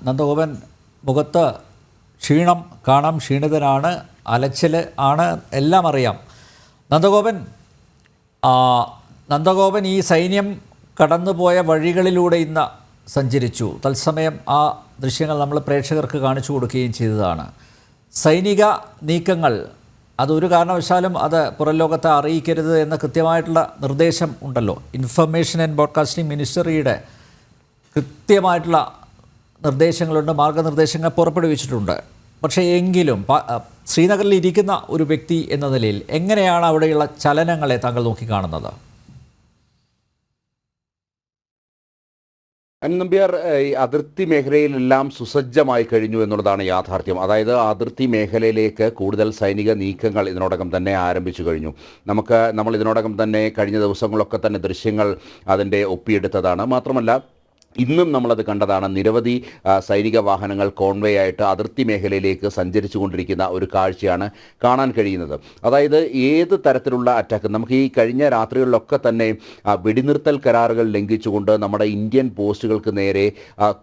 നന്ദഗോപൻ മുഖത്ത് ക്ഷീണം കാണാം, ക്ഷീണിതനാണ്, അലച്ചിൽ ആണ്, എല്ലാം അറിയാം. നന്ദഗോപൻ ഈ സൈന്യം കടന്നുപോയ വഴികളിലൂടെ ഇന്ന് സഞ്ചരിച്ചു. തത്സമയം ആ ദൃശ്യങ്ങൾ നമ്മൾ പ്രേക്ഷകർക്ക് കാണിച്ചു കൊടുക്കുകയും ചെയ്തതാണ്. സൈനിക നീക്കങ്ങൾ അതൊരു കാരണവശാലും അത് പുറം ലോകത്തെ അറിയിക്കരുത് എന്ന കൃത്യമായിട്ടുള്ള നിർദ്ദേശം ഉണ്ടല്ലോ. ഇൻഫർമേഷൻ ആൻഡ് ബ്രോഡ്കാസ്റ്റിംഗ് മിനിസ്റ്ററിയുടെ കൃത്യമായിട്ടുള്ള നിർദ്ദേശങ്ങളുണ്ട്, മാർഗനിർദ്ദേശങ്ങൾ പുറപ്പെടുവിച്ചിട്ടുണ്ട്. പക്ഷേ എങ്കിലും ശ്രീനഗറിൽ ഇരിക്കുന്ന ഒരു വ്യക്തി എന്ന നിലയിൽ എങ്ങനെയാണ് അവിടെയുള്ള ചലനങ്ങളെ താങ്കൾ നോക്കിക്കാണുന്നത്? നമ്പ്യാർ, അതിർത്തി മേഖലയിലെല്ലാം സുസജ്ജമായി കഴിഞ്ഞു എന്നുള്ളതാണ് യാഥാർത്ഥ്യം. അതായത് അതിർത്തി മേഖലയിലേക്ക് കൂടുതൽ സൈനിക നീക്കങ്ങൾ ഇതിനോടകം തന്നെ ആരംഭിച്ചു കഴിഞ്ഞു. നമ്മൾ ഇതിനോടകം തന്നെ കഴിഞ്ഞ ദിവസങ്ങളൊക്കെ തന്നെ ദൃശ്യങ്ങൾ അതിൻ്റെ ഒപ്പിയെടുത്തതാണ്. മാത്രമല്ല ഇന്നും നമ്മളത് കണ്ടതാണ്. നിരവധി സൈനിക വാഹനങ്ങൾ കോൺവേ ആയിട്ട് അതിർത്തി മേഖലയിലേക്ക് സഞ്ചരിച്ചു കൊണ്ടിരിക്കുന്ന ഒരു കാഴ്ചയാണ് കാണാൻ കഴിയുന്നത്. അതായത് ഏത് തരത്തിലുള്ള അറ്റാക്ക്, നമുക്ക് ഈ കഴിഞ്ഞ രാത്രികളിലൊക്കെ തന്നെ വെടിനിർത്തൽ കരാറുകൾ ലംഘിച്ചുകൊണ്ട് നമ്മുടെ ഇന്ത്യൻ പോസ്റ്റുകൾക്ക് നേരെ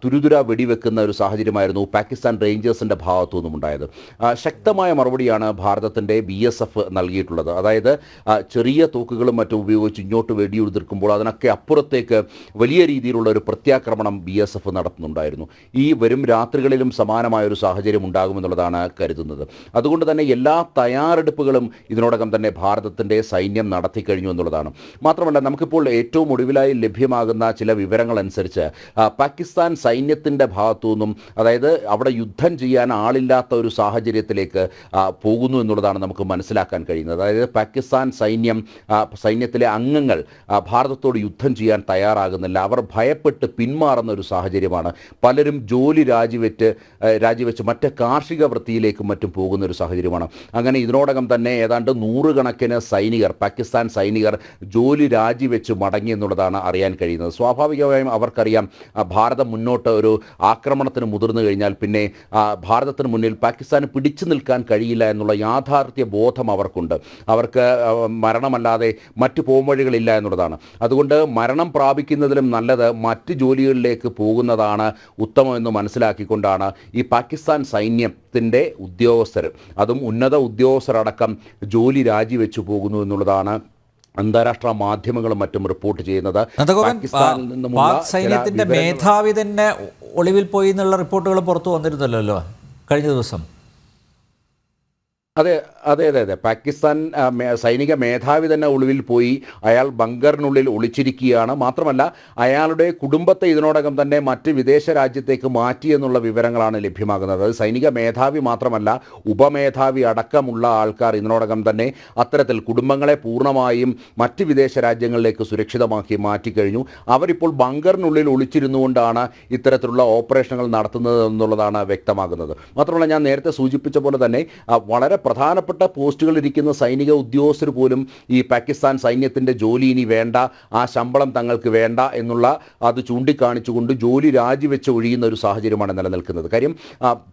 തുരുതുര വെടിവെക്കുന്ന ഒരു സാഹചര്യമായിരുന്നു പാകിസ്ഥാൻ റേഞ്ചേഴ്സിൻ്റെ ഭാഗത്തു നിന്നും ഉണ്ടായത്. ശക്തമായ മറുപടിയാണ് ഭാരതത്തിൻ്റെ BSF നൽകിയിട്ടുള്ളത്. അതായത് ചെറിയ തോക്കുകളും മറ്റും ഉപയോഗിച്ച് ഇങ്ങോട്ട് വെടിയുതിർക്കുമ്പോൾ അതിനൊക്കെ അപ്പുറത്തേക്ക് വലിയ രീതിയിലുള്ള ഒരു ആക്രമണം BSF നടത്തുന്നുണ്ടായിരുന്നു. ഈ വരും രാത്രികളിലും സമാനമായൊരു സാഹചര്യം ഉണ്ടാകുമെന്നുള്ളതാണ് കരുതുന്നത്. അതുകൊണ്ട് തന്നെ എല്ലാ തയ്യാറെടുപ്പുകളും ഇതിനോടകം തന്നെ ഭാരതത്തിൻ്റെ സൈന്യം നടത്തിക്കഴിഞ്ഞു എന്നുള്ളതാണ്. മാത്രമല്ല നമുക്കിപ്പോൾ ഏറ്റവും ഒടുവിലായി ലഭ്യമാകുന്ന ചില വിവരങ്ങൾ അനുസരിച്ച് പാകിസ്ഥാൻ സൈന്യത്തിൻ്റെ ഭാഗത്തു നിന്നും, അതായത് അവിടെ യുദ്ധം ചെയ്യാൻ ആളില്ലാത്ത ഒരു സാഹചര്യത്തിലേക്ക് പോകുന്നു എന്നുള്ളതാണ് നമുക്ക് മനസ്സിലാക്കാൻ കഴിയുന്നത്. അതായത് പാകിസ്ഥാൻ സൈന്യത്തിലെ അംഗങ്ങൾ ഭാരതത്തോട് യുദ്ധം ചെയ്യാൻ തയ്യാറാകുന്നില്ല. അവർ ഭയപ്പെട്ട് പിന്മാറുന്ന ഒരു സാഹചര്യമാണ്. പലരും ജോലി രാജിവെച്ച് മറ്റ് കാർഷിക വൃത്തിയിലേക്കും മറ്റും പോകുന്ന ഒരു സാഹചര്യമാണ്. അങ്ങനെ ഇതിനോടകം തന്നെ ഏതാണ്ട് 100 കണക്കിന് പാകിസ്ഥാൻ സൈനികർ ജോലി രാജിവെച്ച് മടങ്ങി എന്നുള്ളതാണ് അറിയാൻ കഴിയുന്നത്. സ്വാഭാവികമായും അവർക്കറിയാം ഭാരതം മുന്നോട്ട് ഒരു ആക്രമണത്തിന് മുതിർന്നു കഴിഞ്ഞാൽ പിന്നെ ഭാരതത്തിന് മുന്നിൽ പാകിസ്ഥാന് പിടിച്ചു നിൽക്കാൻ കഴിയില്ല എന്നുള്ള യാഥാർത്ഥ്യ ബോധം അവർക്കുണ്ട്. അവർക്ക് മരണമല്ലാതെ മറ്റു പോംവഴികളില്ല എന്നുള്ളതാണ്. അതുകൊണ്ട് മരണം പ്രാപിക്കുന്നതിലും നല്ലത് മറ്റ് ജോലികളിലേക്ക് പോകുന്നതാണ് ഉത്തമമെന്ന് മനസ്സിലാക്കിക്കൊണ്ടാണ് ഈ പാകിസ്ഥാൻ സൈന്യത്തിൻ്റെ ഉദ്യോഗസ്ഥർ, അതും ഉന്നത ഉദ്യോഗസ്ഥരടക്കം ജോലി രാജിവെച്ചു പോകുന്നു എന്നുള്ളതാണ് അന്താരാഷ്ട്ര മാധ്യമങ്ങളും മറ്റും റിപ്പോർട്ട് ചെയ്യുന്നത്. പാക് സൈന്യത്തിന്റെ മേധാവി തന്നെ ഒളിവിൽ പോയി എന്നുള്ള റിപ്പോർട്ടുകൾ പുറത്തു വന്നിരുന്നല്ലോ കഴിഞ്ഞ ദിവസം. അതെ, പാകിസ്ഥാൻ സൈനിക മേധാവി തന്നെ ഒളിവിൽ പോയി. അയാൾ ബങ്കറിനുള്ളിൽ ഒളിച്ചിരിക്കുകയാണ്. മാത്രമല്ല അയാളുടെ കുടുംബത്തെ ഇതിനോടകം തന്നെ മറ്റ് വിദേശ രാജ്യത്തേക്ക് മാറ്റി എന്നുള്ള വിവരങ്ങളാണ് ലഭ്യമാകുന്നത്. അത് സൈനിക മേധാവി മാത്രമല്ല, ഉപമേധാവി അടക്കമുള്ള ആൾക്കാർ ഇതിനോടകം തന്നെ അത്തരത്തിൽ കുടുംബങ്ങളെ പൂർണ്ണമായും മറ്റ് വിദേശ രാജ്യങ്ങളിലേക്ക് സുരക്ഷിതമാക്കി മാറ്റിക്കഴിഞ്ഞു. അവരിപ്പോൾ ബങ്കറിനുള്ളിൽ ഒളിച്ചിരുന്നുകൊണ്ടാണ് ഇത്തരത്തിലുള്ള ഓപ്പറേഷനുകൾ നടത്തുന്നത് എന്നുള്ളതാണ് വ്യക്തമാകുന്നത്. മാത്രമല്ല ഞാൻ നേരത്തെ സൂചിപ്പിച്ച പോലെ തന്നെ വളരെ പ്രധാനപ്പെട്ട പോസ്റ്റുകൾ ഇരിക്കുന്ന സൈനിക ഉദ്യോഗസ്ഥർ പോലും ഈ പാകിസ്ഥാൻ സൈന്യത്തിൻ്റെ ജോലി ഇനി വേണ്ട, ആ ശമ്പളം തങ്ങൾക്ക് വേണ്ട എന്നുള്ള അത് ചൂണ്ടിക്കാണിച്ചുകൊണ്ട് ജോലി രാജിവെച്ച് ഒഴിയുന്ന ഒരു സാഹചര്യമാണ് നിലനിൽക്കുന്നത്. കാര്യം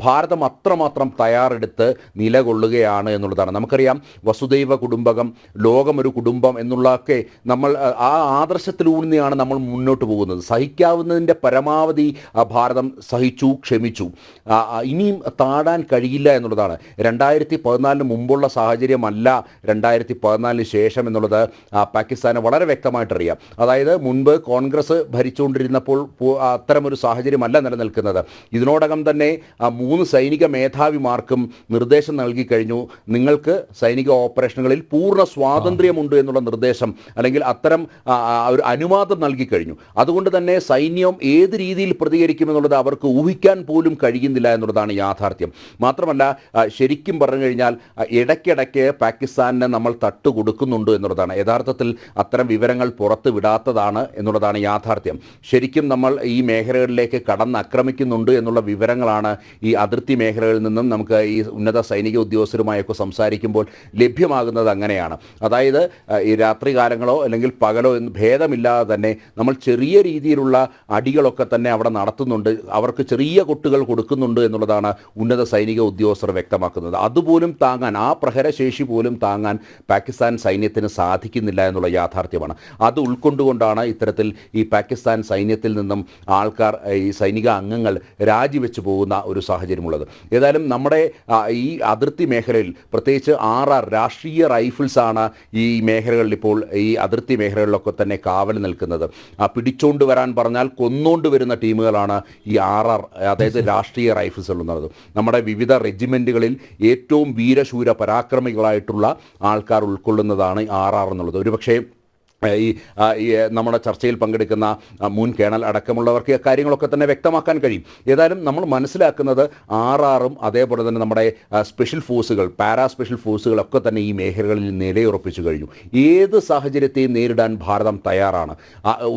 ഭാരതം അത്രമാത്രം തയ്യാറെടുത്ത് നിലകൊള്ളുകയാണ് എന്നുള്ളതാണ്. നമുക്കറിയാം വസുദൈവ കുടുംബകം, ലോകമൊരു കുടുംബം എന്നുള്ളതൊക്കെ നമ്മൾ ആ ആദർശത്തിലൂന്നിയാണ് നമ്മൾ മുന്നോട്ട് പോകുന്നത്. സഹിക്കാവുന്നതിൻ്റെ പരമാവധി ഭാരതം സഹിച്ചു, ക്ഷമിച്ചു. ഇനിയും താഴാൻ കഴിയില്ല എന്നുള്ളതാണ്. 2014 മുമ്പുള്ള സാഹചര്യമല്ല 2014 ശേഷം എന്നുള്ളത് പാകിസ്ഥാന് വളരെ വ്യക്തമായിട്ടറിയാം. അതായത് മുൻപ് കോൺഗ്രസ് ഭരിച്ചുകൊണ്ടിരുന്നപ്പോൾ അത്തരമൊരു സാഹചര്യമല്ല നിലനിൽക്കുന്നത്. ഇതിനോടകം തന്നെ 3 സൈനിക മേധാവിമാർക്കും നിർദ്ദേശം നൽകി കഴിഞ്ഞു. നിങ്ങൾക്ക് സൈനിക ഓപ്പറേഷനുകളിൽ പൂർണ്ണ സ്വാതന്ത്ര്യമുണ്ട് എന്നുള്ള നിർദ്ദേശം, അല്ലെങ്കിൽ അത്തരം ഒരു അനുവാദം നൽകി കഴിഞ്ഞു. അതുകൊണ്ട് തന്നെ സൈന്യം ഏത് രീതിയിൽ പ്രതികരിക്കുമെന്നുള്ളത് അവർക്ക് ഊഹിക്കാൻ പോലും കഴിയുന്നില്ല എന്നുള്ളതാണ് യാഥാർത്ഥ്യം. മാത്രമല്ല ശരിക്കും പറഞ്ഞു കഴിഞ്ഞാൽ ഇടയ്ക്കിടയ്ക്ക് പാകിസ്ഥാനിന് നമ്മൾ തട്ടുകൊടുക്കുന്നുണ്ട് എന്നുള്ളതാണ്. യഥാർത്ഥത്തിൽ അത്തരം വിവരങ്ങൾ പുറത്ത് വിടാത്തതാണ് എന്നുള്ളതാണ് യാഥാർത്ഥ്യം. ശരിക്കും നമ്മൾ ഈ മേഖലകളിലേക്ക് കടന്നാക്രമിക്കുന്നുണ്ട് എന്നുള്ള വിവരങ്ങളാണ് ഈ അതിർത്തി മേഖലകളിൽ നിന്നും നമുക്ക് ഈ ഉന്നത സൈനിക ഉദ്യോഗസ്ഥരുമായൊക്കെ സംസാരിക്കുമ്പോൾ ലഭ്യമാകുന്നത്. അങ്ങനെയാണ്. അതായത് ഈ രാത്രികാലങ്ങളോ അല്ലെങ്കിൽ പകലോ എന്ന് ഭേദമില്ലാതെ തന്നെ നമ്മൾ ചെറിയ രീതിയിലുള്ള അടികളൊക്കെ തന്നെ അവിടെ നടത്തുന്നുണ്ട്, അവർക്ക് ചെറിയ കൊട്ടുകൾ കൊടുക്കുന്നുണ്ട് എന്നുള്ളതാണ് ഉന്നത സൈനിക ഉദ്യോഗസ്ഥർ വ്യക്തമാക്കുന്നത്. അതുപോലും താങ്ങാൻ, ആ പ്രഹരശേഷി പോലും താങ്ങാൻ പാകിസ്ഥാൻ സൈന്യത്തിന് സാധിക്കുന്നില്ല എന്നുള്ള യാഥാർത്ഥ്യമാണ്. അത് ഉൾക്കൊണ്ടുകൊണ്ടാണ് ഇത്തരത്തിൽ ഈ പാകിസ്ഥാൻ സൈന്യത്തിൽ നിന്നും ആൾക്കാർ, ഈ സൈനിക അംഗങ്ങൾ രാജിവെച്ച് പോകുന്ന ഒരു സാഹചര്യമുള്ളത്. ഏതായാലും നമ്മുടെ ഈ അതിർത്തി മേഖലയിൽ പ്രത്യേകിച്ച് രാഷ്ട്രീയ റൈഫിൾസാണ് ഈ മേഖലകളിൽ ഇപ്പോൾ, ഈ അതിർത്തി മേഖലകളിലൊക്കെ തന്നെ കാവൽ നിൽക്കുന്നത്. പിടിച്ചോണ്ട് വരാൻ പറഞ്ഞാൽ കൊന്നോണ്ട് വരുന്ന ടീമുകളാണ് ഈ അതായത് രാഷ്ട്രീയ റൈഫിൾസ് ഉള്ളത്. നമ്മുടെ വിവിധ റെജിമെൻറ്റുകളിൽ ഏറ്റവും വീരശൂര പരാക്രമികളായിട്ടുള്ള ആൾക്കാർ ഉൾക്കൊള്ളുന്നതാണ് എന്നുള്ളത്. ഒരുപക്ഷേ ഈ നമ്മുടെ ചർച്ചയിൽ പങ്കെടുക്കുന്ന മുൻ കേണൽ അടക്കമുള്ളവർക്ക് കാര്യങ്ങളൊക്കെ തന്നെ വ്യക്തമാക്കാൻ കഴിയും. ഏതായാലും നമ്മൾ മനസ്സിലാക്കുന്നത് അതേപോലെ തന്നെ നമ്മുടെ സ്പെഷ്യൽ ഫോഴ്സുകൾ, സ്പെഷ്യൽ ഫോഴ്സുകളൊക്കെ തന്നെ ഈ മേഖലകളിൽ നിലയുറപ്പിച്ചു കഴിഞ്ഞു. ഏത് സാഹചര്യത്തെയും നേരിടാൻ ഭാരതം തയ്യാറാണ്.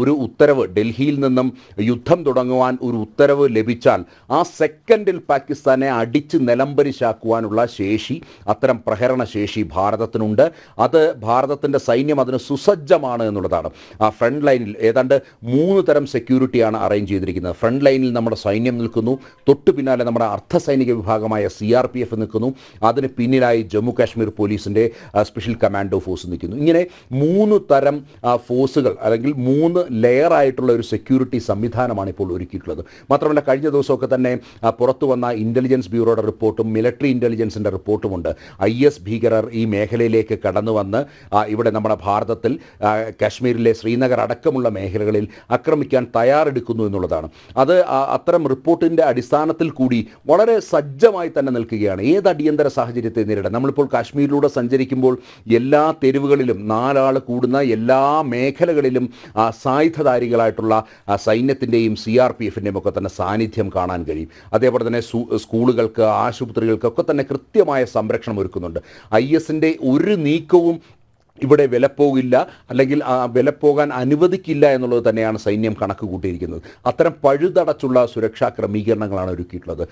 ഒരു ഉത്തരവ്, ഡൽഹിയിൽ നിന്നും യുദ്ധം തുടങ്ങുവാൻ ഒരു ഉത്തരവ് ലഭിച്ചാൽ ആ സെക്കൻഡിൽ പാകിസ്ഥാനെ അടിച്ച് നിലംപരിശാക്കുവാനുള്ള ശേഷി, അത്തരം പ്രഹരണ ശേഷി ഭാരതത്തിനുണ്ട്. അത് ഭാരതത്തിൻ്റെ സൈന്യം അതിന് സുസജ്ജമാണ് എന്നുള്ളതാണ്. ആ ഫ്രണ്ട് ലൈനിൽ ഏതാണ്ട് 3 തരം സെക്യൂരിറ്റിയാണ് അറേഞ്ച് ചെയ്തിരിക്കുന്നത്. ഫ്രണ്ട് ലൈനിൽ നമ്മുടെ സൈന്യം നിൽക്കുന്നു, തൊട്ടു പിന്നാലെ നമ്മുടെ അർദ്ധസൈനിക വിഭാഗമായ CRPF നിൽക്കുന്നു, അതിന് പിന്നിലായി ജമ്മു കാശ്മീർ പോലീസിൻ്റെ സ്പെഷ്യൽ കമാൻഡോ ഫോഴ്സ് നിൽക്കുന്നു. ഇങ്ങനെ 3 തരം ഫോഴ്സുകൾ, അല്ലെങ്കിൽ 3 ലെയറായിട്ടുള്ള ഒരു സെക്യൂരിറ്റി സംവിധാനമാണ് ഇപ്പോൾ ഒരുക്കിയിട്ടുള്ളത്. മാത്രമല്ല കഴിഞ്ഞ ദിവസമൊക്കെ തന്നെ പുറത്തു വന്ന ഇൻ്റലിജൻസ് ബ്യൂറോയുടെ റിപ്പോർട്ടും മിലിറ്ററി ഇൻ്റലിജൻസിൻ്റെ റിപ്പോർട്ടുമുണ്ട്. IS ഭീകരർ ഈ മേഖലയിലേക്ക് കടന്നു വന്ന് ഇവിടെ നമ്മുടെ ഭാരതത്തിൽ കാശ്മീരിലെ ശ്രീനഗർ അടക്കമുള്ള മേഖലകളിൽ ആക്രമിക്കാൻ തയ്യാറെടുക്കുന്നു എന്നുള്ളതാണ്. അത് അത്തരം റിപ്പോർട്ടിൻ്റെ അടിസ്ഥാനത്തിൽ കൂടി വളരെ സജ്ജമായി തന്നെ നിൽക്കുകയാണ്. ഏത് അടിയന്തര സാഹചര്യത്തെ നേരിടാൻ നമ്മളിപ്പോൾ കാശ്മീരിലൂടെ സഞ്ചരിക്കുമ്പോൾ എല്ലാ തെരുവുകളിലും 4 ആൾ കൂടുന്ന എല്ലാ മേഖലകളിലും സായുധധാരികളായിട്ടുള്ള സൈന്യത്തിൻ്റെയും CRPFിൻ്റെയും ഒക്കെ തന്നെ സാന്നിധ്യം കാണാൻ കഴിയും. അതേപോലെ തന്നെ സ്കൂളുകൾക്ക്, ആശുപത്രികൾക്കൊക്കെ തന്നെ കൃത്യമായ സംരക്ഷണം ഒരുക്കുന്നുണ്ട്. ISൻ്റെ ഒരു നീക്കവും ഇവിടെ വിലപ്പോകില്ല, അല്ലെങ്കിൽ വിലപ്പോകാൻ അനുവദിക്കില്ല എന്നുള്ളത് തന്നെയാണ് സൈന്യം കണക്ക് കൂട്ടിയിരിക്കുന്നത്. അത്തരം പഴുതടച്ചുള്ള സുരക്ഷാ ക്രമീകരണങ്ങളാണ് ഒരുക്കിയിട്ടുള്ളത്.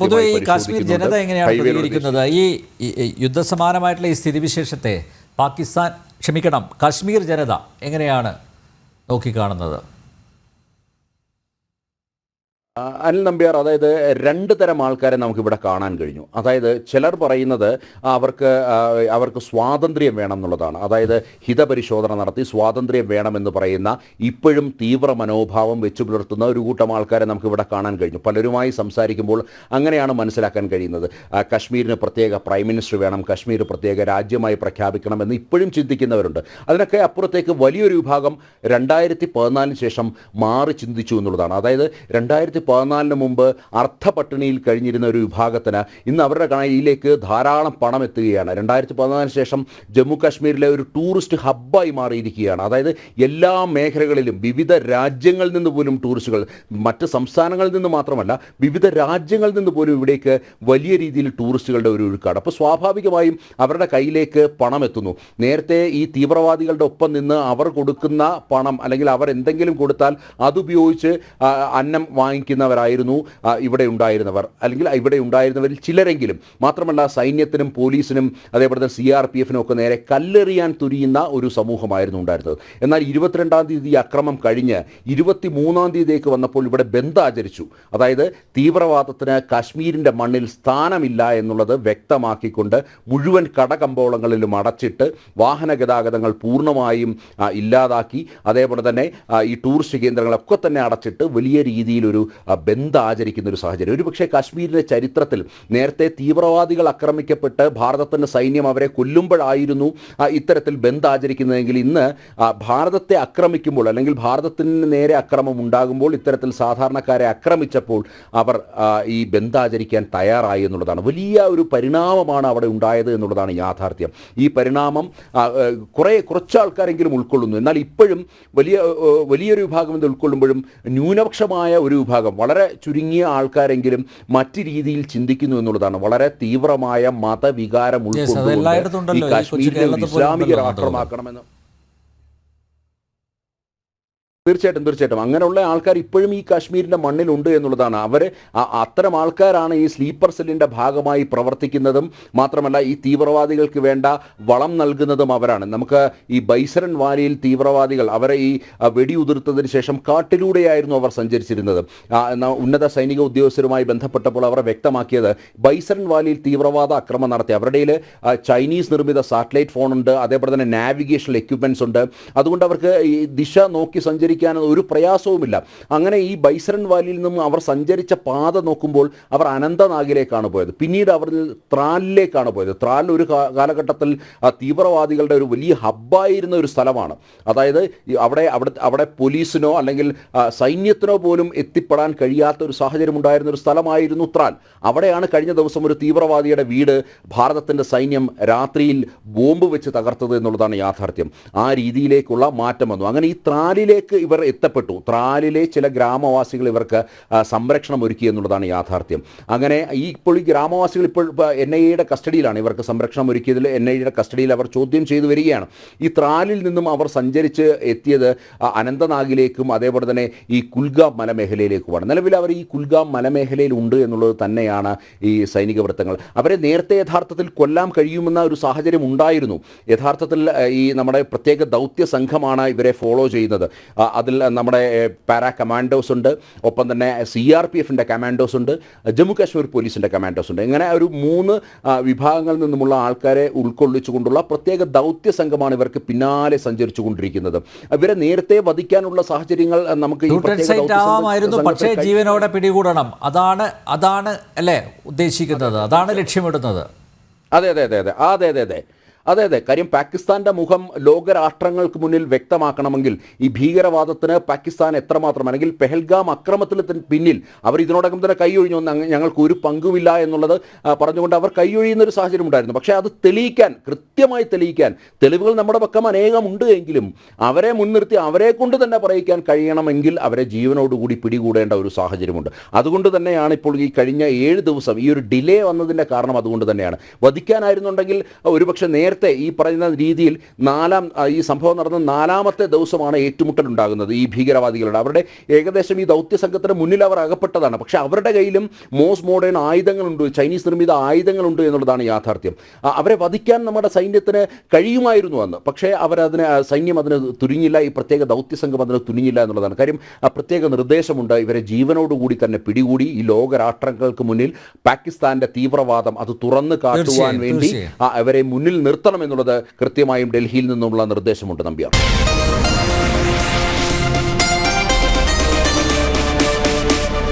പൊതുവെ ഈ കാശ്മീർ ജനത എങ്ങനെയാണ് പ്രതികരിക്കുന്നത്? ഈ യുദ്ധസമാനമായിട്ടുള്ള ഈ സ്ഥിതിവിശേഷത്തെ കാശ്മീർ ജനത എങ്ങനെയാണ് നോക്കിക്കാണുന്നത്? അനിൽ നമ്പ്യാർ, അതായത് 2 തരം ആൾക്കാരെ നമുക്കിവിടെ കാണാൻ കഴിഞ്ഞു. അതായത് ചിലർ പറയുന്നത് അവർക്ക് സ്വാതന്ത്ര്യം വേണം എന്നുള്ളതാണ്. അതായത് ഹിതപരിശോധന നടത്തി സ്വാതന്ത്ര്യം വേണമെന്ന് പറയുന്ന, ഇപ്പോഴും തീവ്ര മനോഭാവം വെച്ചു പുലർത്തുന്ന ഒരു കൂട്ടം ആൾക്കാരെ നമുക്കിവിടെ കാണാൻ കഴിഞ്ഞു. പലരുമായി സംസാരിക്കുമ്പോൾ അങ്ങനെയാണ് മനസ്സിലാക്കാൻ കഴിയുന്നത്. കശ്മീരിന് പ്രത്യേക പ്രൈം മിനിസ്റ്റർ വേണം, കശ്മീർ പ്രത്യേക രാജ്യമായി പ്രഖ്യാപിക്കണമെന്ന് ഇപ്പോഴും ചിന്തിക്കുന്നവരുണ്ട്. അതിനൊക്കെ അപ്പുറത്തേക്ക് വലിയൊരു വിഭാഗം 2014 ശേഷം മാറി ചിന്തിച്ചു എന്നുള്ളതാണ്. അതായത് 2014 മുമ്പ് അർത്ഥപട്ടിണിയിൽ കഴിഞ്ഞിരുന്ന ഒരു വിഭാഗത്തിന് ഇന്ന് അവരുടെ കയ്യിലേക്ക് ധാരാളം പണം എത്തുകയാണ്. 2014 ശേഷം ജമ്മു കാശ്മീരിലെ ഒരു ടൂറിസ്റ്റ് ഹബ്ബായി മാറിയിരിക്കുകയാണ്. അതായത് എല്ലാ മേഖലകളിലും വിവിധ രാജ്യങ്ങളിൽ നിന്ന് പോലും ടൂറിസ്റ്റുകൾ, മറ്റ് സംസ്ഥാനങ്ങളിൽ നിന്ന് മാത്രമല്ല വിവിധ രാജ്യങ്ങളിൽ നിന്ന് പോലും ഇവിടേക്ക് വലിയ രീതിയിൽ ടൂറിസ്റ്റുകളുടെ ഒരു ഒഴുക്കാണ്. അപ്പോൾ സ്വാഭാവികമായും അവരുടെ കയ്യിലേക്ക് പണം എത്തുന്നു. നേരത്തെ ഈ തീവ്രവാദികളുടെ ഒപ്പം നിന്ന് അവർ കൊടുക്കുന്ന പണം, അല്ലെങ്കിൽ അവർ എന്തെങ്കിലും കൊടുത്താൽ അതുപയോഗിച്ച് അന്നം വാങ്ങിക്കുന്നവരായിരുന്നു ഇവിടെ ഉണ്ടായിരുന്നവർ, അല്ലെങ്കിൽ ഇവിടെ ഉണ്ടായിരുന്നവരിൽ ചിലരെങ്കിലും. മാത്രമല്ല സൈന്യത്തിനും പോലീസിനും അതേപോലെ തന്നെ CRPFിനും ഒക്കെ നേരെ കല്ലെറിയാൻ തുരിയുന്ന ഒരു സമൂഹമായിരുന്നു ഉണ്ടായിരുന്നത്. എന്നാൽ 22-ാം തീയതി അക്രമം കഴിഞ്ഞ് 23-ാം തീയതിയിലേക്ക് വന്നപ്പോൾ ഇവിടെ ബന്ദ് ആചരിച്ചു. അതായത് തീവ്രവാദത്തിന് കാശ്മീരിൻ്റെ മണ്ണിൽ സ്ഥാനമില്ല എന്നുള്ളത് വ്യക്തമാക്കിക്കൊണ്ട് മുഴുവൻ കടകമ്പോളങ്ങളിലും അടച്ചിട്ട് വാഹന ഗതാഗതങ്ങൾ പൂർണ്ണമായും ഇല്ലാതാക്കി, അതേപോലെ തന്നെ ഈ ടൂറിസ്റ്റ് കേന്ദ്രങ്ങളൊക്കെ തന്നെ അടച്ചിട്ട് വലിയ രീതിയിലൊരു ബന്ദ് ആചരിക്കുന്ന ഒരു സാഹചര്യം. ഒരുപക്ഷെ കാശ്മീരിൻ്റെ ചരിത്രത്തിൽ നേരത്തെ തീവ്രവാദികൾ ആക്രമിക്കപ്പെട്ട് ഭാരതത്തിൻ്റെ സൈന്യം അവരെ കൊല്ലുമ്പോഴായിരുന്നു ഇത്തരത്തിൽ ബന്ദ് ആചരിക്കുന്നതെങ്കിൽ ഇന്ന് ഭാരതത്തെ ആക്രമിക്കുമ്പോൾ, അല്ലെങ്കിൽ ഭാരതത്തിന് നേരെ അക്രമം ഉണ്ടാകുമ്പോൾ, ഇത്തരത്തിൽ സാധാരണക്കാരെ ആക്രമിച്ചപ്പോൾ അവർ ഈ ബന്ദ് ആചരിക്കാൻ തയ്യാറായി എന്നുള്ളതാണ്. വലിയ ഒരു പരിണാമമാണ് അവിടെ ഉണ്ടായത് എന്നുള്ളതാണ് യാഥാർത്ഥ്യം. ഈ പരിണാമം കുറച്ച് ആൾക്കാരെങ്കിലും ഉൾക്കൊള്ളുന്നു. എന്നാൽ ഇപ്പോഴും വലിയൊരു വിഭാഗം ഇത് ഉൾക്കൊള്ളുമ്പോഴും ന്യൂനപക്ഷമായ ഒരു വിഭാഗം, വളരെ ചുരുങ്ങിയ ആൾക്കാരെങ്കിലും മറ്റ് രീതിയിൽ ചിന്തിക്കുന്നു എന്നുള്ളതാണ്. വളരെ തീവ്രമായ മതവികാരം ഉൾക്കൊണ്ടുകൊണ്ട് ഈ കാശ്മീരിനെ ഇസ്ലാമികർ ആക്രമിക്കണമെന്ന് തീർച്ചയായിട്ടും അങ്ങനെയുള്ള ആൾക്കാർ ഇപ്പോഴും ഈ കാശ്മീരിൻ്റെ മണ്ണിലുണ്ട് എന്നുള്ളതാണ്. അവർ അത്തരം ആൾക്കാരാണ് ഈ സ്ലീപ്പർ സെല്ലിൻ്റെ ഭാഗമായി പ്രവർത്തിക്കുന്നതും മാത്രമല്ല ഈ തീവ്രവാദികൾക്ക് വേണ്ട വളം നൽകുന്നതും അവരാണ്. നമുക്ക് ഈ ബൈസരൻ വാലിയിൽ തീവ്രവാദികൾ അവരെ ഈ വെടിയുതിർത്തതിന് ശേഷം കാട്ടിലൂടെയായിരുന്നു അവർ സഞ്ചരിച്ചിരുന്നത്. ഉന്നത സൈനിക ഉദ്യോഗസ്ഥരുമായി ബന്ധപ്പെട്ടപ്പോൾ അവർ വ്യക്തമാക്കിയത് ബൈസരൻ വാലിയിൽ തീവ്രവാദ ആക്രമണം നടത്തി. അവരുടെ ചൈനീസ് നിർമ്മിത സാറ്റലൈറ്റ് ഫോണുണ്ട്, അതേപോലെ തന്നെ നാവിഗേഷണൽ എക്യുപ്മെൻറ്റ്സ് ഉണ്ട്. അതുകൊണ്ട് അവർക്ക് ഈ ദിശ നോക്കി സഞ്ചരിക്കാൻ ഒരു പ്രയാസവുമില്ല. അങ്ങനെ ഈ ബൈസരൻ വാലിയിൽ നിന്നും അവർ സഞ്ചരിച്ച പാത നോക്കുമ്പോൾ അവർ അനന്തനാഗിലേക്കാണ് പോയത്. പിന്നീട് അവർ ത്രാലിലേക്കാണ് പോയത്. ത്രാൽ ഒരു കാലഘട്ടത്തിൽ തീവ്രവാദികളുടെ ഒരു വലിയ ഹബ്ബായിരുന്ന ഒരു സ്ഥലമാണ്. അതായത് അവിടെ പോലീസിനോ അല്ലെങ്കിൽ സൈന്യത്തിനോ പോലും എത്തിപ്പെടാൻ കഴിയാത്ത ഒരു സാഹചര്യം ഉണ്ടായിരുന്ന ഒരു സ്ഥലമായിരുന്നു ത്രാൽ. അവിടെയാണ് കഴിഞ്ഞ ദിവസം ഒരു തീവ്രവാദിയുടെ വീട് ഭാരതത്തിൻ്റെ സൈന്യം രാത്രിയിൽ ബോംബ് വെച്ച് തകർത്തത് എന്നുള്ളതാണ് യാഥാർത്ഥ്യം. ആ രീതിയിലേക്കുള്ള മാറ്റം വന്നു. അങ്ങനെ ഈ ത്രാലിലേക്ക് ഇവർ എത്തപ്പെട്ടു. ത്രാലിലെ ചില ഗ്രാമവാസികൾ ഇവർക്ക് സംരക്ഷണം ഒരുക്കി എന്നുള്ളതാണ് യാഥാർത്ഥ്യം. അങ്ങനെ ഇപ്പോൾ ഈ ഗ്രാമവാസികൾ ഇപ്പോൾ NIA കസ്റ്റഡിയിലാണ്. ഇവർക്ക് സംരക്ഷണം ഒരുക്കിയതിൽ NIA കസ്റ്റഡിയിൽ അവർ ചോദ്യം ചെയ്തു വരികയാണ്. ഈ ത്രാലിൽ നിന്നും അവർ സഞ്ചരിച്ച് എത്തിയത് അനന്തനാഗിലേക്കും അതേപോലെ തന്നെ ഈ കുൽഗാം മലമേഖലയിലേക്കുമാണ്. നിലവിൽ അവർ ഈ കുൽഗാം മലമേഖലയിൽ ഉണ്ട് എന്നുള്ളത് തന്നെയാണ് ഈ സൈനിക വൃത്തങ്ങൾ. അവരെ നേരത്തെ യഥാർത്ഥത്തിൽ കൊല്ലാൻ കഴിയുമെന്ന ഒരു സാഹചര്യം ഉണ്ടായിരുന്നു. യഥാർത്ഥത്തിൽ ഈ നമ്മുടെ പ്രത്യേക ദൗത്യ സംഘമാണ് ഇവരെ ഫോളോ ചെയ്യുന്നത്. അതിൽ നമ്മുടെ പാരാ കമാൻഡോസ് ഉണ്ട്, ഒപ്പം തന്നെ CRPFൻ്റെ കമാൻഡോസ് ഉണ്ട്, ജമ്മു കാശ്മീർ പോലീസിൻ്റെ കമാൻഡോസ് ഉണ്ട്. ഇങ്ങനെ ഒരു 3 വിഭാഗങ്ങളിൽ നിന്നുമുള്ള ആൾക്കാരെ ഉൾക്കൊള്ളിച്ചുകൊണ്ടുള്ള പ്രത്യേക ദൗത്യ സംഘമാണ് ഇവർക്ക് പിന്നാലെ സഞ്ചരിച്ചു കൊണ്ടിരിക്കുന്നത്. ഇവരെ നേരത്തെ വധിക്കാനുള്ള സാഹചര്യങ്ങൾ നമുക്ക് പക്ഷേ ജീവനോടെ പിടികൂടണം. അതാണ് അല്ലേ ഉദ്ദേശിക്കുന്നത്, അതാണ് ലക്ഷ്യമിടുന്നത്. അതെ. കാര്യം പാകിസ്ഥാൻ്റെ മുഖം ലോകരാഷ്ട്രങ്ങൾക്ക് മുന്നിൽ വ്യക്തമാക്കണമെങ്കിൽ ഈ ഭീകരവാദത്തിന് പാകിസ്ഥാൻ എത്രമാത്രം, അല്ലെങ്കിൽ പെഹൽഗാം അക്രമത്തിന് പിന്നിൽ അവർ ഇതിനോടകം തന്നെ കൈയൊഴിഞ്ഞു, ഞങ്ങൾക്ക് ഒരു പങ്കുമില്ല എന്നുള്ളത് പറഞ്ഞുകൊണ്ട് അവർ കൈയൊഴിയുന്ന ഒരു സാഹചര്യം ഉണ്ടായിരുന്നു. പക്ഷേ അത് കൃത്യമായി തെളിയിക്കാൻ തെളിവുകൾ നമ്മുടെ പക്കം അനേകമുണ്ട് എങ്കിലും അവരെ മുൻനിർത്തി അവരെ കൊണ്ട് തന്നെ പറയിക്കാൻ കഴിയണമെങ്കിൽ അവരെ ജീവനോടുകൂടി പിടികൂടേണ്ട ഒരു സാഹചര്യമുണ്ട്. അതുകൊണ്ട് തന്നെയാണ് ഇപ്പോൾ ഈ കഴിഞ്ഞ 7 ദിവസം ഈ ഒരു ഡിലേ വന്നതിൻ്റെ കാരണം അതുകൊണ്ട് തന്നെയാണ്. വധിക്കാനായിരുന്നുണ്ടെങ്കിൽ ഒരുപക്ഷെ നേരത്തെ ഈ പറയുന്ന രീതിയിൽ ഈ സംഭവം നടന്ന 4ാമത്തെ ദിവസമാണ് ഏറ്റുമുട്ടൽ ഉണ്ടാകുന്നത് ഈ ഭീകരവാദികളുടെ. അവരുടെ ഏകദേശം ഈ ദൗത്യ സംഘത്തിന് മുന്നിൽ അവർ അകപ്പെട്ടതാണ്. പക്ഷേ അവരുടെ കയ്യിലും മോസ്റ്റ് മോഡേൺ ആയുധങ്ങളുണ്ട്, ചൈനീസ് നിർമ്മിത ആയുധങ്ങളുണ്ട് എന്നുള്ളതാണ് യാഥാർത്ഥ്യം. അവരെ വധിക്കാൻ നമ്മുടെ സൈന്യത്തിന് കഴിയുമായിരുന്നു അന്ന്. പക്ഷേ സൈന്യം അതിന് തുനിഞ്ഞില്ല, ഈ പ്രത്യേക ദൗത്യ സംഘം അതിന് തുനിഞ്ഞില്ല എന്നുള്ളതാണ് കാര്യം. പ്രത്യേക നിർദ്ദേശമുണ്ട്, ഇവരെ ജീവനോടുകൂടി തന്നെ പിടികൂടി ഈ ലോകരാഷ്ട്രങ്ങൾക്ക് മുന്നിൽ പാകിസ്ഥാന്റെ തീവ്രവാദം അത് തുറന്നു കാട്ടുവാൻ വേണ്ടി അവരെ മുന്നിൽ നിർത്തണമെന്നുള്ളത് കൃത്യമായും ഡൽഹിയിൽ നിന്നുള്ള നിർദ്ദേശമുണ്ട്. നമ്പ്യാർ.